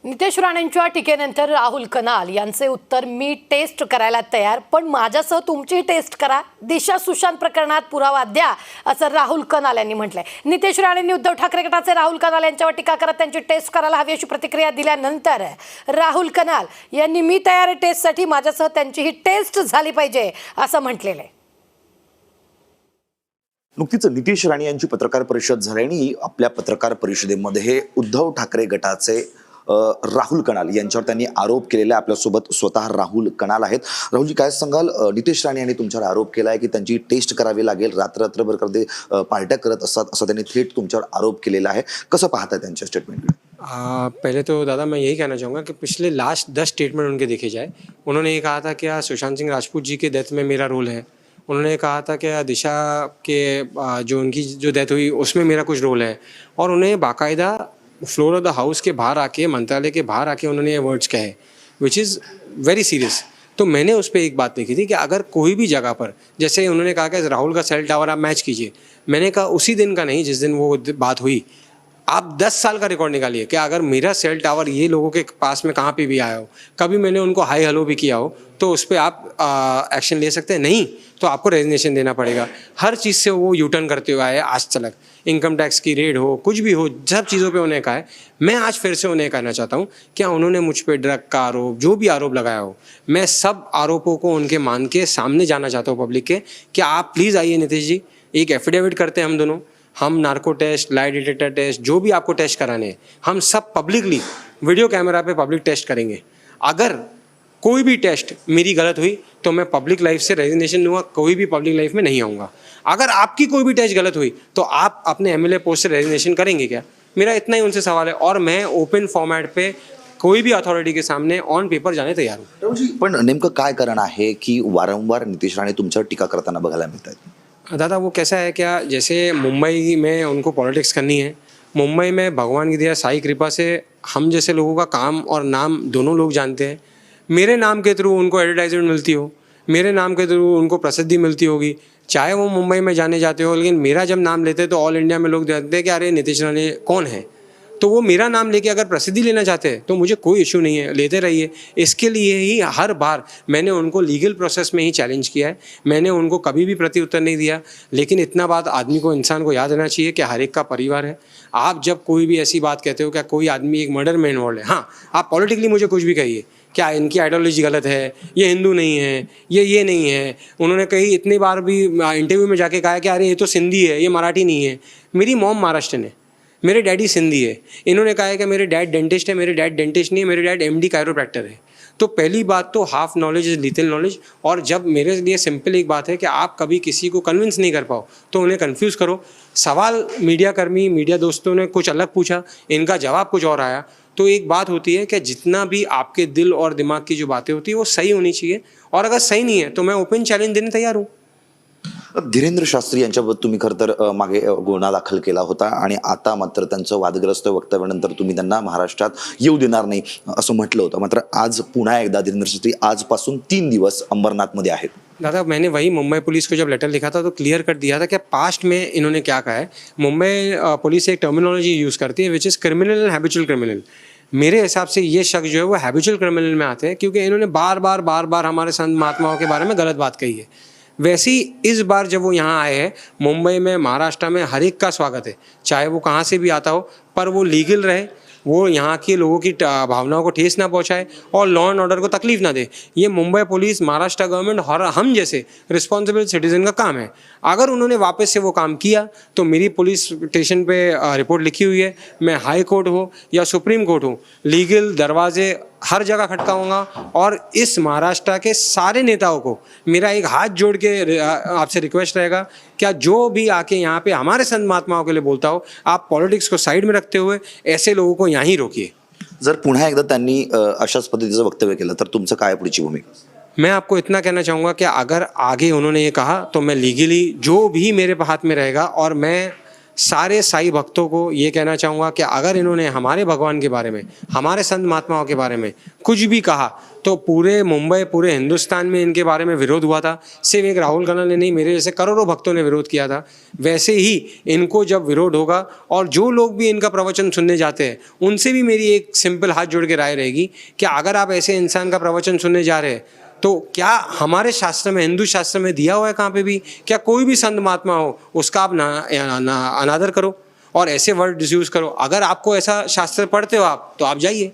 नितेश राणेंच्या टीकेनंतर राहुल कनाल यांचे उत्तर, मी टेस्ट करायला तयार, पण माझ्यासह तुमची टेस्ट करा. दिशा सुशांत प्रकरणात पुरावा द्या, असं राहुल कनाल यांनी म्हटलंय. नितेश राणेंनी उद्धव ठाकरे गटाचे राहुल कनाल यांच्यावर टीका करत त्यांची टेस्ट करायला हवी अशी प्रतिक्रिया दिल्यानंतर राहुल कनाल यांनी मी तयार आहे टेस्टसाठी, माझ्यासह त्यांची ही टेस्ट झाली पाहिजे असं म्हटलेलं आहे. नुकतीच नितेश राणे यांची पत्रकार परिषद झाली आणि आपल्या पत्रकार परिषदेमध्ये हे उद्धव ठाकरे गटाचे राहुल कनाल यांच्यावर त्यांनी आरोप केलेला आहे. आपल्यासोबत स्वतः राहुल कनाल आहेत. राहुलजी, काय सांगाल? नितेश राणे यांनी तुमच्यावर आरोप केला आहे की त्यांची टेस्ट करावी लागेल, रात्रभर ते पार्ट्या करत असतात असं त्यांनी थेट तुमच्यावर आरोप केलेला आहे. कसं पाहता त्यांच्या स्टेटमेंट? पहले तो दादा मैं यही कहना चाहूँगा कि पिछले लास्ट 10 स्टेटमेंट उनके देखे जाए, उन्होंने ये कहा था कि सुशांत सिंह राजपूत जी के डेथ में मेरा रोल है. उन्होंने कहा था कि दिशा के जो उनकी जो डेथ हुई उसमें मेरा कुछ रोल है. और उन्हें बाकायदा फ्लोर ऑफ द हाउस के बाहर आके, मंत्रालय के बाहर आके उन्होंने ये वर्ड्स कहे, विच इज़ वेरी सीरियस. तो मैंने उस पर एक बात लिखी थी कि अगर कोई भी जगह पर, जैसे उन्होंने कहा कि राहुल का सेल टावर आप मैच कीजिए, मैंने कहा उसी दिन का नहीं जिस दिन वो बात हुई, आप 10 साल का रिकॉर्ड निकालिए कि अगर मेरा सेल टावर ये लोगों के पास में कहाँ पे भी आया हो, कभी मैंने उनको हाई हेलो भी किया हो, तो उस पर आप एक्शन ले सकते हैं. नहीं तो आपको रेजिग्नेशन देना पड़ेगा. हर चीज़ से वो यू टर्न करते हुए आए आज तक. इनकम टैक्स की रेड हो, कुछ भी हो, सब चीज़ों पे उन्हें कहा है. मैं आज फिर से उन्हें कहना चाहता हूँ, क्या उन्होंने मुझ पे ड्रग का आरोप, जो भी आरोप लगाया हो, मैं सब आरोपों को उनके मान के सामने जाना चाहता हूँ पब्लिक के, कि आप प्लीज़ आइए नितीश जी, एक एफिडेविट करते हैं हम दोनों. हम narco test, lie detector test, जो भी आपको टेस्ट कराने हैं, हम सब पब्लिकली वीडियो कैमरा पे पब्लिक टेस्ट करेंगे. अगर कोई भी टेस्ट मेरी गलत हुई तो मैं पब्लिक लाइफ से रेजिग्नेशन लूँगा, कोई भी पब्लिक लाइफ में नहीं आऊँगा. अगर आपकी कोई भी टेस्ट गलत हुई तो आप अपने एमएलए पोस्ट से रेजिग्नेशन करेंगे क्या? मेरा इतना ही उनसे सवाल है. और मैं ओपन फॉर्मेट पे कोई भी अथॉरिटी के सामने ऑन पेपर जाने तैयार हूँ. पण नेमकं काय कारण आहे की वारंवार नितेश राणे तुमच्यावर टीका करताना बघायला मिळत आहेत? दादा वो कैसा है, क्या जैसे मुंबई में उनको पॉलिटिक्स करनी है, मुंबई में भगवान की दिया साई कृपा से हम जैसे लोगों का काम और नाम दोनों लोग जानते हैं. मेरे नाम के थ्रू उनको एडवर्टाइजमेंट मिलती हो, मेरे नाम के थ्रू उनको प्रसिद्धि मिलती होगी, चाहे वो मुंबई में जाने जाते हो, लेकिन मेरा जब नाम लेते हैं तो ऑल इंडिया में लोग जानते हैं कि अरे नितेश राणे कौन है. तो वो मेरा नाम लेके अगर प्रसिद्धि लेना चाहते हैं तो मुझे कोई इशू नहीं है, लेते रहिए. इसके लिए ही हर बार मैंने उनको लीगल प्रोसेस में ही चैलेंज किया है. मैंने उनको कभी भी प्रत्युत्तर नहीं दिया. लेकिन इतना बात आदमी को, इंसान को याद रहना चाहिए कि हर एक का परिवार है. आप जब कोई भी ऐसी बात कहते हो क्या कोई आदमी एक मर्डर में इन्वॉल्व है, हाँ आप पॉलिटिकली मुझे कुछ भी कहिए, क्या इनकी आइडियोलॉजी गलत है, ये हिंदू नहीं है, ये नहीं है. उन्होंने कई इतनी बार भी इंटरव्यू में जाके कहा कि अरे ये तो सिंधी है, ये मराठी नहीं है. मेरी मॉम महाराष्ट्र है, मेरे डैडी सिंधी है. इन्होंने कहा है कि मेरे डैड डेंटिस्ट है, मेरे डैड डेंटिस्ट नहीं है, मेरे डैड एमडी कायरोप्रैक्टर है. तो पहली बात तो half knowledge is lethal knowledge. और जब मेरे लिए सिंपल एक बात है कि आप कभी किसी को कन्विंस नहीं कर पाओ तो उन्हें कन्फ्यूज़ करो. सवाल मीडिया कर्मी, मीडिया दोस्तों ने कुछ अलग पूछा, इनका जवाब कुछ और आया. तो एक बात होती है कि जितना भी आपके दिल और दिमाग की जो बातें होती है वो सही होनी चाहिए. और अगर सही नहीं है तो मैं ओपन चॅलेंज देने तयार हूँ. धीरेंद्र शास्त्री यांच्याबद्दल तुम्ही खरं तर मागे गुन्हा दाखल केला होता आणि आता मात्र त्यांचं वादग्रस्त वक्तव्यानंतर तुम्ही त्यांना महाराष्ट्रात येऊ देणार नाही असं म्हटलं होतं. मात्र आज पुन्हा एकदा धीरेंद्र शास्त्री आजपासून 3 दिवस अंबरनाथमध्ये आहेत. दादा मैंने वही मुंबई पुलिस को जब लेटर लिखा था तो क्लियर कर दिया था कि पास्ट में इन्होंने क्या कहा है. मुंबई पुलिस एक टर्मिनोलॉजी यूज़ करती है which is criminal and habitual criminal. मेरे हिसाब से ये शख्स जो है वो हैबिचुअल क्रिमिनल में आते हैं, क्योंकि इन्होंने बार बार हमारे संत महात्माओं के बारे में गलत बात कही है. वैसे ही इस बार जब वो यहाँ आए हैं मुंबई में, महाराष्ट्र में, हर एक का स्वागत है, चाहे वो कहाँ से भी आता हो, पर वो लीगल रहे, वो यहाँ के लोगों की भावनाओं को ठेस ना पहुँचाए और लॉ एंड ऑर्डर को तकलीफ ना दे. ये मुंबई पुलिस, महाराष्ट्र गवर्नमेंट और हम जैसे रिस्पॉन्सिबल सिटीजन का काम है. अगर उन्होंने वापस से वो काम किया तो मेरी पुलिस स्टेशन पे रिपोर्ट लिखी हुई है. मैं हाई कोर्ट हो या सुप्रीम कोर्ट हो, लीगल दरवाजे हर जगह खटकाऊंगा. और इस महाराष्ट्र के सारे नेताओं को मेरा एक हाथ जोड़ के आपसे रिक्वेस्ट रहेगा, क्या जो भी आके यहाँ पे हमारे संत महात्माओं के लिए बोलता हो, आप पॉलिटिक्स को साइड में रखते हुए ऐसे लोगों को यहीं रोकिए. जर पुन्हा एकदा त्यांनी अशाच पद्धतीचं वक्तव्य केलं तर तुमचं काय पुढची भूमिका? मैं आपको इतना कहना चाहूँगा कि अगर आगे उन्होंने ये कहा तो मैं लीगली जो भी मेरे हाथ में रहेगा, और मैं सारे साईं भक्तों को ये कहना चाहूँगा कि अगर इन्होंने हमारे भगवान के बारे में, हमारे संत महात्माओं के बारे में कुछ भी कहा तो पूरे मुंबई, पूरे हिंदुस्तान में इनके बारे में विरोध हुआ था। सिर्फ एक राहुल कनल ने नहीं, मेरे जैसे करोड़ों भक्तों ने विरोध किया था। वैसे ही इनको जब विरोध होगा और जो लोग भी इनका प्रवचन सुनने जाते हैं उनसे भी मेरी एक सिंपल हाथ जोड़ के राय रहेगी कि अगर आप ऐसे इंसान का प्रवचन सुनने जा रहे हैं तो क्या हमारे शास्त्र में, हिंदू शास्त्र में दिया हुआ है कहाँ पे भी, क्या कोई भी संत महात्मा हो उसका आप अनादर करो और ऐसे वर्ड यूज करो? अगर आपको ऐसा शास्त्र पढ़ते हो आप तो आप जाइए।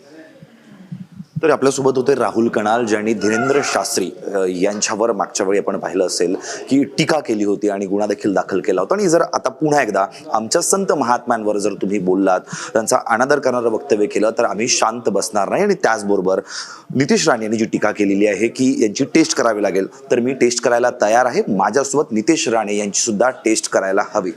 तर आपल्यासोबत होते राहुल कणाल, ज्यांनी धीरेंद्र शास्त्री यांच्यावर मागच्या वेळी आपण पाहिलं असेल की टीका केली होती आणि गुन्हा देखील दाखल केला होता. आणि जर आता पुन्हा एकदा आमच्या संत महात्म्यांवर जर तुम्ही बोललात, त्यांचा अनादर करणारं वक्तव्य केलं तर आम्ही शांत बसणार नाही. आणि त्याचबरोबर नितेश राणे यांनी जी टीका केलेली आहे की यांची टेस्ट करावी लागेल, तर मी टेस्ट करायला तयार आहे. माझ्यासोबत नितेश राणे यांची सुद्धा टेस्ट करायला हवी.